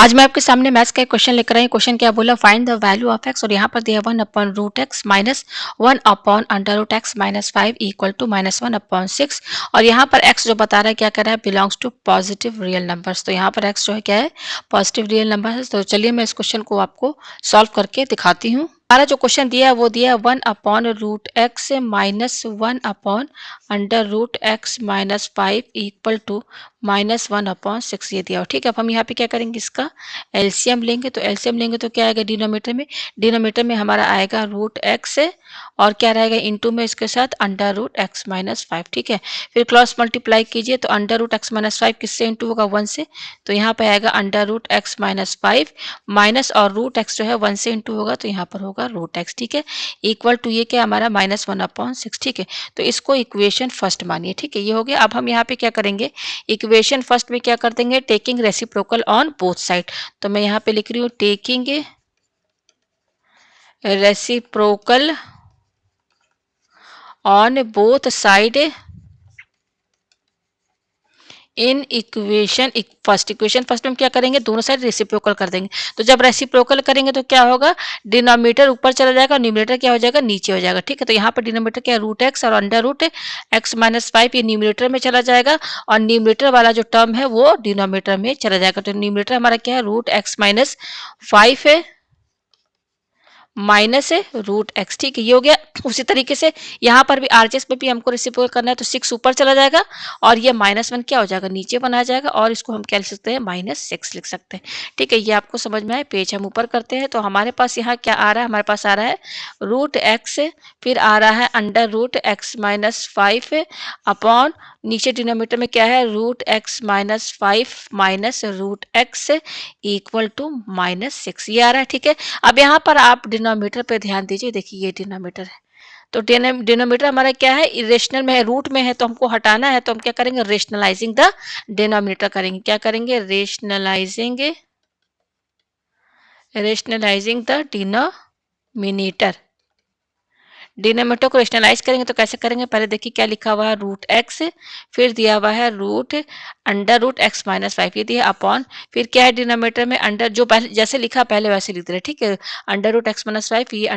आज मैं आपके सामने मैथ्स का एक क्वेश्चन लेकर आई हूँ। क्वेश्चन क्या बोला, find the value of x और यहाँ पर दिया 1/√x minus 1/√x minus 5 equal to -1/6 और यहाँ पर x जो बता रहा है क्या कर रहा है, belongs to positive real numbers. तो यहाँ पर x जो है क्या है, पॉजिटिव रियल नंबर है। तो चलिए मैं इस क्वेश्चन को आपको सॉल्व करके दिखाती हूँ। हमारा जो क्वेश्चन दिया है वो दिया है 1/√x minus 1/√x minus 5 equal to -1/6 ये दिया हो। ठीक है, अब हम यहाँ पे क्या करेंगे, इसका एलसीएम लेंगे। तो एलसीएम लेंगे तो क्या आएगा, डिनोमिनेटर में हमारा आएगा √x है और क्या रहेगा इनटू में इसके साथ √x माइनस 5। ठीक है, फिर क्रॉस मल्टीप्लाई कीजिए तो √x माइनस 5 किससे इंटू होगा, 1 से। तो यहाँ पे आएगा √x माइनस 5 माइनस और √x जो है 1 से इंटू होगा तो यहाँ पर होगा √x। ठीक है, इक्वल टू ये क्या हमारा -1/6। ठीक है, तो इसको इक्वेशन फर्स्ट मानिए। ठीक है, ये हो गया। अब हम यहाँ पे क्या करेंगे, इक्वेशन फर्स्ट में क्या कर देंगे, taking reciprocal on both side. तो मैं यहाँ पे लिख रही हूँ taking reciprocal on both side in equation equation first में हम क्या करेंगे, दोनों साइड रेसिप्रोकल कर देंगे। तो जब रेसिप्रोकल करेंगे तो क्या होगा, डिनोमिनेटर ऊपर चला जाएगा और न्यूमरेटर क्या हो जाएगा, नीचे हो जाएगा। ठीक है, तो यहाँ पर डिनोमिनेटर क्या है, √x और √x माइनस 5 ये न्यूमरेटर में चला जाएगा और न्यूमरेटर वाला जो टर्म है वो डिनोमिनेटर में चला जाएगा। तो न्यूमरेटर हमारा क्या है, √x माइनस 5 है माइनस है √x। ठीक है, ये हो गया। उसी तरीके से यहाँ पर भी आरएचएस में भी हमको रेसिप्रोकल करना है तो 6 ऊपर चला जाएगा और ये -1 क्या हो जाएगा, नीचे बना जाएगा और इसको हम क्या लिख सकते हैं, -6 लिख सकते हैं। ठीक है, ये आपको समझ में आए। पेज हम ऊपर करते हैं तो हमारे पास यहाँ क्या आ रहा है, हमारे पास आ रहा है √x, फिर आ रहा है √x माइनस 5 अपॉन नीचे डिनोमिनेटर में क्या है, √x minus 5 minus √x equal to -6 ये आ रहा है। ठीक है, अब यहाँ पर आप डिनोमिनेटर पे ध्यान दीजिए। देखिए ये डिनोमिनेटर है तो डिनोमिनेटर हमारा क्या है, इरेशनल में है, रूट में है तो हमको हटाना है। तो हम क्या करेंगे, रेशनलाइजिंग द डिनोमिनेटर करेंगे। क्या करेंगे, रेशनलाइजिंग द डिनोमिनेटर। डिनोमिनेटर को रेशनलाइज करेंगे तो कैसे करेंगे, पहले देखिए क्या लिखा हुआ है, √x, फिर दिया हुआ है √x माइनस 5 ये दिया अपॉन, फिर क्या है डिनोमिनेटर में अंडर, जो पहले जैसे लिखा पहले वैसे लिख दे रहे। ठीक है, √x माइनस 5 ये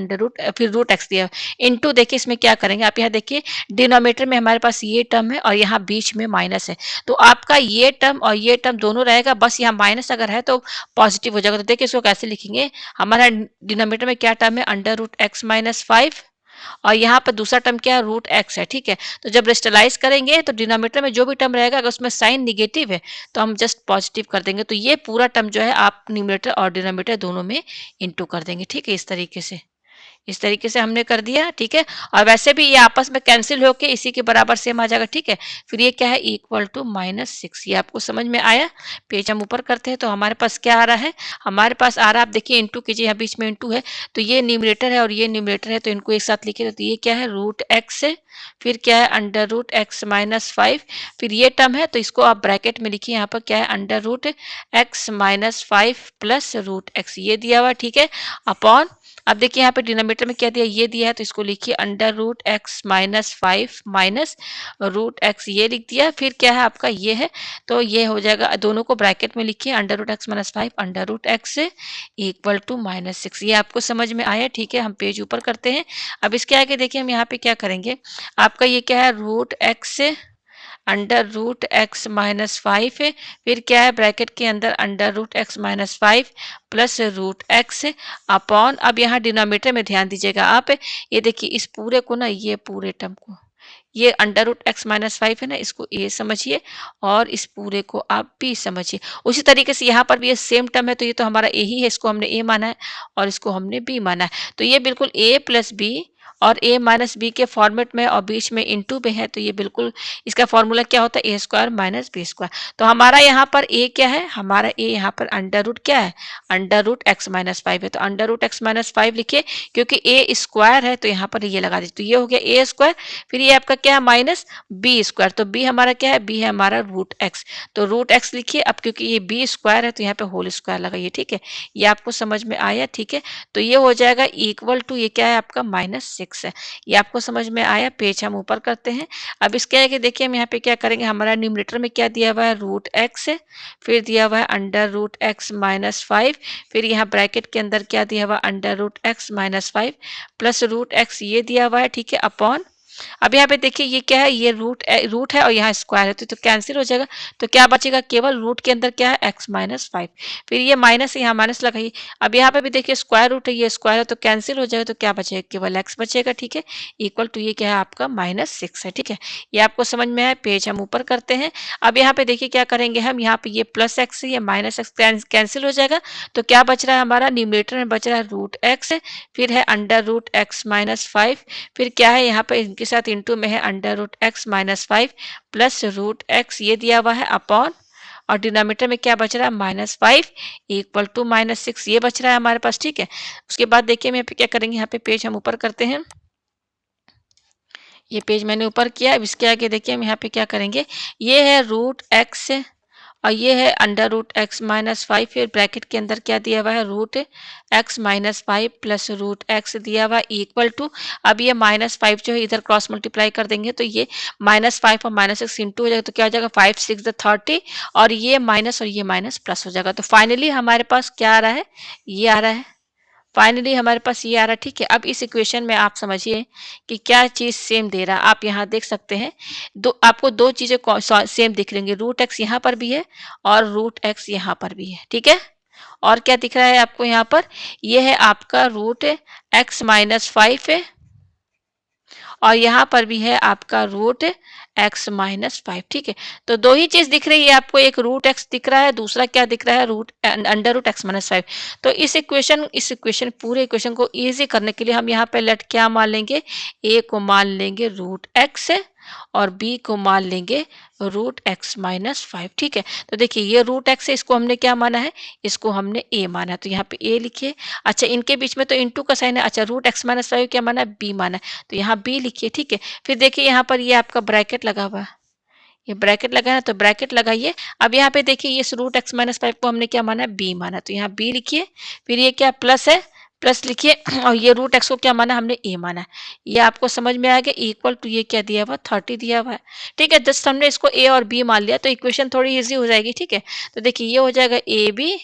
फिर √x दिया इनटू। देखिए इसमें क्या करेंगे, आप यहाँ देखिए डिनोमिनेटर में हमारे पास ये टर्म है और यहाँ बीच में माइनस है। तो आपका ये टर्म और ये टर्म दोनों रहेगा, बस यहाँ माइनस अगर है तो पॉजिटिव हो जाएगा। तो देखिए इसको कैसे लिखेंगे, हमारा डिनोमिनेटर में क्या टर्म है, √x माइनस 5 और यहाँ पर दूसरा टर्म क्या है, √x है। ठीक है, तो जब रेस्टलाइज करेंगे तो डिनोमिनेटर में जो भी टर्म रहेगा अगर उसमें साइन निगेटिव है तो हम जस्ट पॉजिटिव कर देंगे। तो ये पूरा टर्म जो है आप न्यूमरेटर और डिनोमिनेटर दोनों में इंटू कर देंगे। ठीक है, इस तरीके से हमने कर दिया। ठीक है, और वैसे भी ये आपस में कैंसिल होके इसी के बराबर सेम आ जाएगा। ठीक है, फिर ये क्या है, इक्वल टू -6। ये आपको समझ में आया। पेज हम ऊपर करते हैं तो हमारे पास क्या आ रहा है, हमारे पास आ रहा है, आप देखिए इंटू कीजिए, यहाँ बीच में इंटू है तो ये न्यूमरेटर है और ये न्यूमरेटर है तो इनको एक साथ लिखे तो ये क्या है, √x है, फिर क्या है √x माइनस 5, फिर ये टर्म है तो इसको आप ब्रैकेट में लिखिए, यहाँ पर क्या है, √x माइनस 5 प्लस √x ये दिया हुआ। ठीक है, अपॉन, अब देखिए यहाँ पे डिनोमिनेटर में क्या दिया, ये दिया है तो इसको लिखिए √x माइनस 5 माइनस √x ये लिख दिया। फिर क्या है आपका ये है तो ये हो जाएगा, दोनों को ब्रैकेट में लिखिए √x minus 5 √x equal to -6। ये आपको समझ में आया। ठीक है, हम पेज ऊपर करते हैं। अब इसके आगे देखिए हम यहाँ पे क्या करेंगे, आपका ये क्या है, √x √x माइनस 5 है, फिर क्या है ब्रैकेट के अंदर √x minus 5 plus √x upon, अब यहाँ डिनोमिनेटर में ध्यान दीजिएगा आप, ये देखिए इस पूरे को ना, ये पूरे टर्म को, ये √x माइनस 5 है ना, इसको ए समझिए और इस पूरे को आप बी समझिए। उसी तरीके से यहाँ पर भी ये सेम टर्म है तो ये तो हमारा ए ही है, इसको हमने ए माना है और इसको हमने बी माना है। तो ये बिल्कुल ए प्लस बी और ए माइनस बी के फॉर्मेट में और बीच में इंटू में है तो ये बिल्कुल इसका फॉर्मूला क्या होता है, ए स्क्वायर माइनस बी स्क्वायर। तो हमारा यहाँ पर ए क्या है, हमारा ए यहाँ पर √ क्या है, √x माइनस 5 है तो √x माइनस 5 लिखिए, क्योंकि ए स्क्वायर है तो यहाँ पर ये लगा दीजिए। तो ये हो गया ए स्क्वायर, फिर ये आपका क्या है, माइनस बी स्क्वायर। तो बी हमारा क्या है, बी है हमारा √x, तो √x लिखिए। अब क्योंकि ये बी स्क्वायर है तो यहाँ पे होल स्क्वायर लगाइए। ठीक है, ये आपको समझ में आया। ठीक है, तो ये हो जाएगा इक्वल टू, ये क्या है आपका, -6 x है। ये आपको समझ में आया? पेज हम ऊपर करते हैं। अब इसके आगे देखिए हम यहाँ पे क्या करेंगे, हमारा न्यूमरेटर में क्या दिया हुआ है, रूट एक्स है, फिर दिया हुआ है अंडर रूट एक्स माइनस 5, फिर यहाँ ब्रैकेट के अंदर क्या दिया हुआ है, under root x minus 5 plus root x ये दिया हुआ है, ठीक है, अपॉन। अब यहाँ पे देखिए ये क्या है, ये रूट है और यहाँ स्क्वायर है, तो कैंसिल हो जाएगा। तो क्या बचेगा, केवल रूट के अंदर क्या है, x माइनस 5, फिर ये माइनस, यहाँ माइनस लगाइए। अब यहाँ पे भी देखिए स्क्वायर रूट है, ये स्क्वायर है, तो कैंसिल हो जाएगा। तो क्या बचेगा, केवल x बचेगा, ठीक है, इक्वल टू ये क्या है आपका -6 है, ठीक है। ये आपको समझ में आया? पेज हम ऊपर करते हैं। अब यहाँ पे देखिए क्या करेंगे हम, यहाँ पे ये प्लस एक्स है, ये माइनस एक्स कैंसिल हो जाएगा। तो क्या बच रहा है, हमारा न्यूमरेटर में बच रहा है रूट एक्स, फिर है अंडर रूट एक्स माइनस 5, फिर क्या है यहाँ पे इनके साथ इंटू में है under root x minus 5 plus root x ये दिया हुआ है अपॉन, और डिनोमिनेटर में क्या बच रहा है, -5 इक्वल टू -6 ये बच रहा है हमारे पास, ठीक है। उसके बाद देखिए हम यहाँ पे क्या करेंगे, यहाँ पे पेज हम ऊपर करते हैं। ये पेज मैंने ऊपर किया। अब इसके आगे देखिए हम यहाँ पे क्या करेंगे, ये है रूट एक्स और ये है अंडर रूट एक्स माइनस 5, फिर ब्रैकेट के अंदर क्या दिया हुआ है, root x minus 5 plus root x दिया हुआ है इक्वल टू। अब ये -5 जो है इधर क्रॉस मल्टीप्लाई कर देंगे तो ये -5 और -6 इंटू हो जाएगा, तो क्या हो जाएगा, 5 6 30, और ये माइनस और ये माइनस प्लस हो जाएगा। तो फाइनली हमारे पास क्या आ रहा है, ये आ रहा है, फाइनली हमारे पास ये आ रहा है, ठीक है। अब इस इक्वेशन में आप समझिए कि क्या चीज़ सेम दे रहा है। आप यहाँ देख सकते हैं, आपको दो चीज़ें सेम दिख रही होंगी, रूट एक्स यहाँ पर भी है और रूट एक्स यहाँ पर भी है, ठीक है। और क्या दिख रहा है आपको यहाँ पर, ये है आपका रूट एक्स माइनस 5 है और यहाँ पर भी है आपका रूट एक्स माइनस 5, ठीक है। तो दो ही चीज दिख रही है आपको, एक रूट एक्स दिख रहा है, दूसरा क्या दिख रहा है, root under root x minus 5। तो इस इक्वेशन पूरे इक्वेशन को इजी करने के लिए हम यहाँ पे लेट क्या मान लेंगे, ए को मान लेंगे रूट एक्स और बी को मान लेंगे रूट एक्स माइनस 5, ठीक है। तो देखिए ये रूट एक्स है, इसको हमने क्या माना है, इसको हमने ए माना है, तो यहाँ पे ए लिखिए। अच्छा इनके बीच में तो इंटू का साइन है, अच्छा रूट एक्स माइनस 5 क्या माना है, बी माना है, तो यहाँ बी लिखिए, ठीक है। फिर देखिए यहाँ पर ये आपका ब्रैकेट लगा हुआ है, ये ब्रैकेट लगा है, तो ब्रैकेट लगाइए। अब यहाँ पे देखिए ये रूट एक्स माइनस 5 को हमने क्या माना है, बी माना, तो यहाँ बी लिखिए। फिर ये क्या प्लस है, प्लस लिखिए, और ये रूट एक्स को क्या माना, हमने ए माना है। ये आपको समझ में आ गया, इक्वल टू ये क्या दिया हुआ, 30 दिया हुआ है, ठीक है। जस्ट हमने इसको ए और बी मान लिया तो इक्वेशन थोड़ी इजी हो जाएगी, ठीक है। तो देखिए ये हो जाएगा ए बी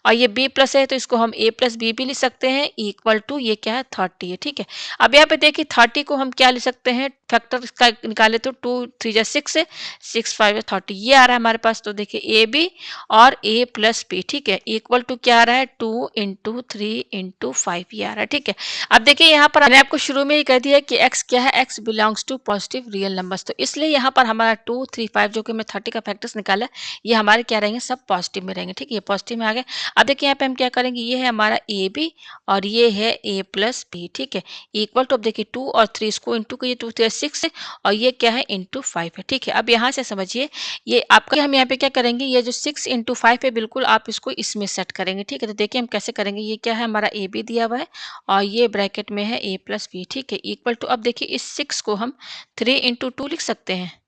और ये b प्लस है तो इसको हम a प्लस बी भी लिख सकते हैं, इक्वल टू ये क्या है, 30 है, ठीक है। अब यहाँ पे देखिए 30 को हम क्या लिख सकते हैं, फैक्टर का निकाले तो 2 3 जा 6 है, 6 5 है 30, ये आ रहा है हमारे पास। तो देखिए ए बी और a प्लस बी, ठीक है, इक्वल टू क्या आ रहा है, 2 इंटू 3 इंटू 5 ये आ रहा है, ठीक है। अब देखिए यहाँ पर मैंने आपको शुरू में ही कह दिया कि x क्या है, x belongs to positive real numbers, तो इसलिए यहाँ पर हमारा 2 3 5 जो कि मैं 30 का फैक्टर्स निकाला ये हमारे क्या रहेंगे, सब पॉजिटिव में रहेंगे, ठीक है, ये पॉजिटिव में आ गए। अब देखिए यहाँ पे हम क्या करेंगे, ये है हमारा ए बी और ये है ए प्लस बी, ठीक है, इक्वल टू, अब देखिए 2 और 3 इसको इंटू करिए, 2 3 6 और ये क्या है इंटू 5 है, ठीक है। अब यहाँ से समझिए ये आपका, हम यहाँ पे क्या करेंगे, ये जो 6 इंटू 5 है बिल्कुल आप इसको इसमें सेट करेंगे, ठीक है। तो देखिए हम कैसे करेंगे, ये क्या है हमारा ए बी दिया हुआ है और ये ब्रैकेट में है ए प्लस बी, ठीक है, इक्वल टू, अब देखिए इस 6 को हम 3 इंटू 2 लिख सकते हैं,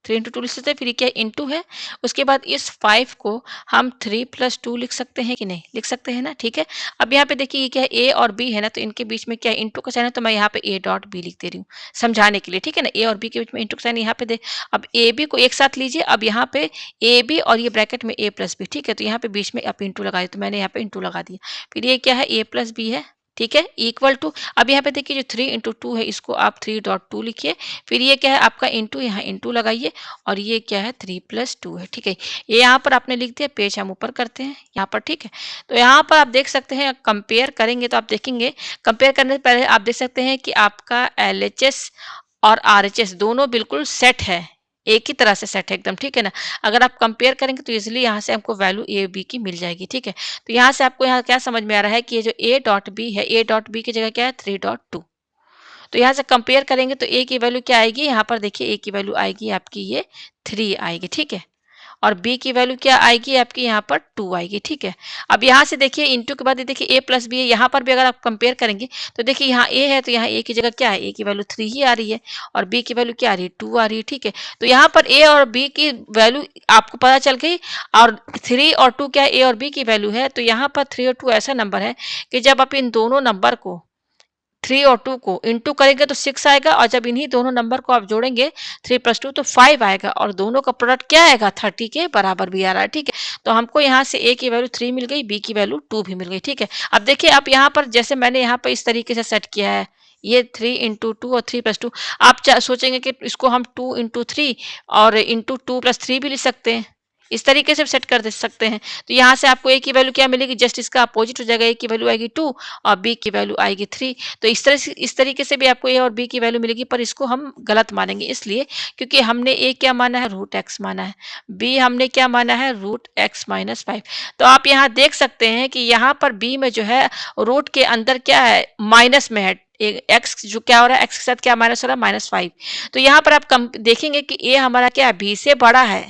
3 इंटू 2 लिख सकते हैं, फिर ये क्या इंटू है, उसके बाद इस 5 को हम 3 प्लस 2 लिख सकते हैं कि नहीं, लिख सकते हैं ना, ठीक है। अब यहाँ पे देखिए ये क्या है, ए और बी है ना, तो इनके बीच में क्या है, इंटू का साइन है, तो मैं यहाँ पे ए डॉट बी लिख दे रही हूँ समझाने के लिए, ठीक है ना। ए और बी के बीच में इंटू का साइन यहाँ पे दे, अब ए बी को एक साथ लीजिए, अब यहाँ पे ए बी और ये ब्रैकेट में ए प्लस बी, ठीक है, तो यहाँ पे बीच में आप इंटू लगा दिए, तो मैंने यहाँ पे इंटू लगा दिया, फिर ये क्या है, ए प्लस बी है, ठीक है, इक्वल टू, अब यहाँ पे देखिए जो 3 इंटू 2 है इसको आप 3.2 लिखिए, फिर ये क्या है आपका इंटू, यहाँ इंटू लगाइए और ये क्या है 3 प्लस 2 है, ठीक है। ये यहाँ पर आपने लिख दिया, पेज हम ऊपर करते हैं यहाँ पर, ठीक है। तो यहाँ पर आप देख सकते हैं, कंपेयर करेंगे तो आप देखेंगे, कंपेयर करने से पहले आप देख सकते हैं कि आपका LHS और RHS दोनों बिल्कुल सेट है, एक ही तरह से सेट है एकदम, ठीक है ना। अगर आप कंपेयर करेंगे तो इजिली यहाँ से हमको वैल्यू ए बी की मिल जाएगी, ठीक है। तो यहाँ से आपको यहाँ क्या समझ में आ रहा है कि ये जो ए डॉट बी है, ए डॉट बी की जगह क्या है 3.2, तो यहाँ से कंपेयर करेंगे तो ए की वैल्यू क्या आएगी, यहाँ पर देखिए ए की वैल्यू आएगी आपकी ये 3 आएगी, ठीक है, और b की वैल्यू क्या आएगी आपकी यहाँ पर 2 आएगी, ठीक है। अब यहाँ से देखिए इंटू के बाद देखिए a प्लस बी है, यहाँ पर भी अगर आप कंपेयर करेंगे तो देखिए यहाँ a है तो यहाँ a की जगह क्या है, a की वैल्यू 3 ही आ रही है और b की वैल्यू क्या आ रही है, 2 आ रही है, ठीक है। तो यहाँ पर a और b की वैल्यू आपको पता चल गई, और 3 और 2 क्या है, a और b की वैल्यू है, तो यहाँ पर 3 और 2 ऐसा नंबर है कि जब आप इन दोनों नंबर को 3 और 2 को इंटू करेंगे तो 6 आएगा और जब इन्हीं दोनों नंबर को आप जोड़ेंगे 3 प्लस 2 तो 5 आएगा और दोनों का प्रोडक्ट क्या आएगा 30 के बराबर भी आ रहा है। ठीक है, तो हमको यहाँ से ए की वैल्यू 3 मिल गई, बी की वैल्यू 2 भी मिल गई। ठीक है, अब देखिए आप यहाँ पर जैसे मैंने यहाँ पर इस तरीके से सेट किया है, ये 3 इंटू 2 और 3 प्लस 2, आप सोचेंगे कि इसको हम 2 इंटू 3 और इंटू 2 प्लस 3 भी लिख सकते हैं, इस तरीके से सेट कर दे सकते हैं। तो यहाँ से आपको ए की वैल्यू क्या मिलेगी, जस्ट इसका अपोजिट हो जाएगा, ए की वैल्यू आएगी 2 और बी की वैल्यू आएगी 3। तो इस तरीके से भी आपको ए और बी की वैल्यू मिलेगी, पर इसको हम गलत मानेंगे इसलिए क्योंकि हमने ए क्या माना है, रूट एक्स माना है, बी हमने क्या माना है, रूट एक्स माइनस 5। तो आप यहाँ देख सकते हैं कि यहाँ पर बी में जो है रूट के अंदर क्या है, माइनस में है, एक्स जो क्या हो रहा है, एक्स के साथ क्या माइनस हो रहा है, -5। तो यहाँ पर आप कम देखेंगे कि ए हमारा क्या है, बी से बड़ा है।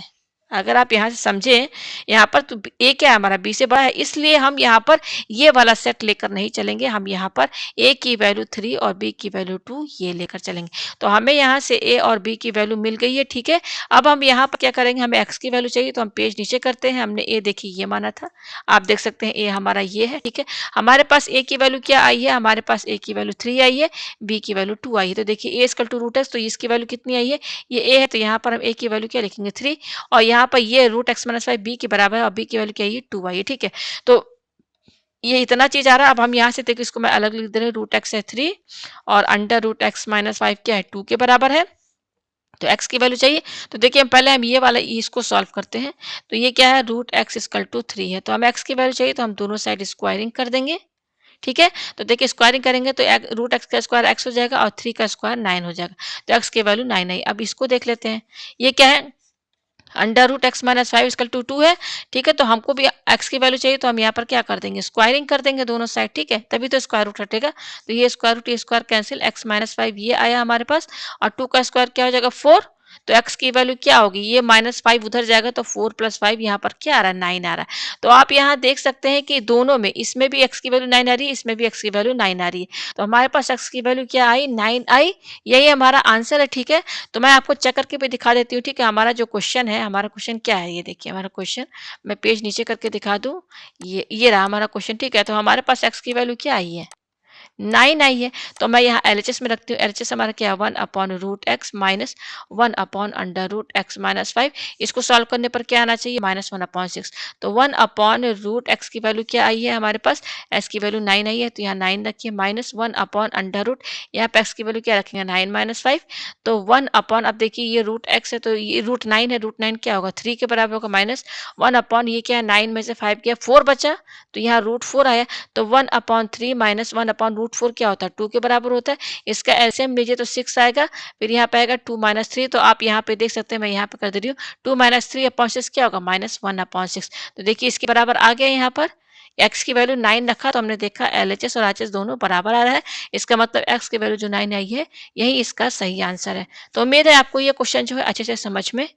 अगर आप यहाँ से समझें, यहाँ पर तो ए क्या है हमारा, बी से बड़ा है, इसलिए हम यहाँ पर ये वाला सेट लेकर नहीं चलेंगे, हम यहाँ पर ए की वैल्यू 3 और बी की वैल्यू 2 ये लेकर चलेंगे। तो हमें यहाँ से ए और बी की वैल्यू मिल गई है। ठीक है, अब हम यहाँ पर क्या करेंगे, हमें एक्स की वैल्यू चाहिए तो हम पेज नीचे करते हैं। हमने ए देखिए ये माना था, आप देख सकते हैं ए हमारा ये है। ठीक है, हमारे पास ए की वैल्यू क्या आई है, हमारे पास ए की वैल्यू 3 आई है, बी की वैल्यू 2 आई है। तो देखिए ए इक्वल टू रूट एक्स, तो इसकी वैल्यू कितनी आई है, ये ए है, तो यहाँ पर हम ए की वैल्यू क्या लिखेंगे 3 और यहाँ पर ये रूट एक्स माइनस 5 बी के बराबर है और बी की वैल्यू क्या है, 2 आई है। ठीक है, तो ये इतना चीज आ रहा है। अब हम यहाँ से देखो, इसको मैं अलग लिख दे रही हूँ, रूट एक्स है 3 और अंडर रूट एक्स माइनस 5 क्या है, 2 के बराबर है। तो x की वैल्यू चाहिए, तो देखिए हम पहले हम ये वाला इसको सॉल्व करते हैं। तो ये क्या है, रूट एक्स इक्वल टू 3 है, तो हमें x की वैल्यू चाहिए तो हम दोनों साइड स्क्वायरिंग कर देंगे। ठीक है, तो देखिए स्क्वायरिंग करेंगे तो रूट एक्स का स्क्वायर एक्स हो जाएगा और 3 का स्क्वायर 9 हो जाएगा। तो एक्स की वैल्यू 9 आई। अब इसको देख लेते हैं, ये क्या है, under root x minus 5 equal to 2 है। ठीक है, तो हमको भी एक्स की वैल्यू चाहिए तो हम यहाँ पर क्या कर देंगे, स्क्वायरिंग कर देंगे दोनों साइड। ठीक है, तभी तो स्क्वायर रूट हटेगा। तो ये स्क्वायर कैंसिल, एक्स माइनस 5 ये आया हमारे पास और 2 का स्क्वायर क्या हो जाएगा 4। तो x की वैल्यू क्या होगी, ये -5 उधर जाएगा तो 4 + 5 यहाँ पर क्या आ रहा है, 9 आ रहा है। तो आप यहाँ देख सकते हैं कि दोनों में, इसमें भी x की वैल्यू 9 आ रही है, इसमें भी x की वैल्यू 9 आ रही है। तो हमारे पास x की वैल्यू क्या आई, 9 आई। यही हमारा आंसर है। ठीक है, तो मैं आपको चेक करके भी दिखा देती हूँ। ठीक है, हमारा जो क्वेश्चन है, हमारा क्वेश्चन क्या है, ये देखिए हमारा क्वेश्चन, मैं पेज नीचे करके दिखा दूँ, ये रहा हमारा क्वेश्चन। ठीक है, तो हमारे पास x की वैल्यू क्या आई है, 9 आई है। तो मैं यहाँ LHS में रखती हूँ, LHS हमारा क्या है, 1 upon root x minus 1 upon under root x minus 5। इसको सॉल्व करने पर क्या आना चाहिए, -1/6। तो 1 अपॉन रूट एक्स की वैल्यू क्या आई है हमारे पास, एक्स की वैल्यू 9 आई है, तो यहाँ 9 रखिए, -1 अपॉन अंडर रूट, यहाँ पे एक्स की वैल्यू क्या रखेंगे, 9 माइनस 5। तो 1 अपॉन, अब देखिए ये रूट एक्स है तो ये रूट 9 है, रूट 9 क्या होगा, 3 के बराबर होगा, -1 अपॉन ये क्या है, 9 में से 5 गया 4 बचा, तो यहाँ रूट 4 आया। तो 1/3 -1 अपॉन रूट 4 क्या होता है, 2 के बराबर होता है। इसका एलसीएम लीजिए तो 6 आएगा, फिर यहाँ पे आएगा 2 - 3। तो आप यहाँ पे देख सकते हैं, मैं यहाँ पे कर दे रही हूँ, 2 - 3/6 क्या होगा, -1/6। तो देखिए इसके बराबर आ गया। यहाँ पर x की वैल्यू 9 रखा तो हमने देखा LHS और RHS दोनों बराबर आ रहा है। इसका मतलब x की वैल्यू जो 9 आई है, यही इसका सही आंसर है। तो उम्मीद है आपको ये क्वेश्चन जो है अच्छे से समझ में